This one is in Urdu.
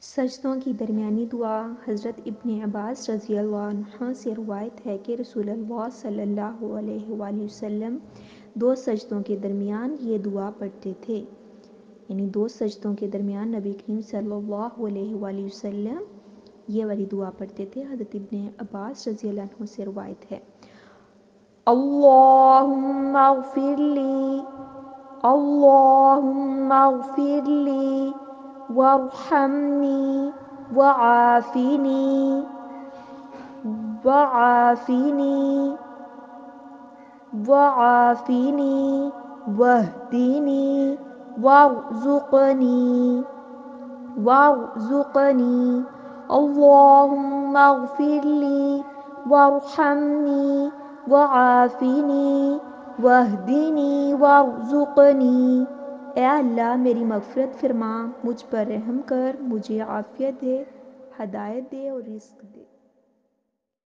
سجدوں کی درمیانی دعا۔ حضرت ابن عباس رضی اللہ عنہ سے روایت ہے کہ رسول اللہ صلی اللہ علیہ وآلہ وسلم 2 سجدوں کے درمیان یہ دعا پڑھتے تھے، یعنی 2 سجدوں کے درمیان نبی کریم صلی اللہ علیہ وآلہ وسلم یہ والی دعا پڑھتے تھے۔ حضرت ابن عباس رضی اللہ عنہ سے روایت ہے۔ اللہم اغفر لی، اللہم اغفر لی وارحمنی وعافنی وعافنی وعافنی واہدنی وارزقنی وارزقنی اللہم اغفر لی وارحمنی وعافنی واہدنی وارزقنی۔ اے اللہ میری مغفرت فرما، مجھ پر رحم کر، مجھے عافیت دے، ہدایت دے اور رزق دے۔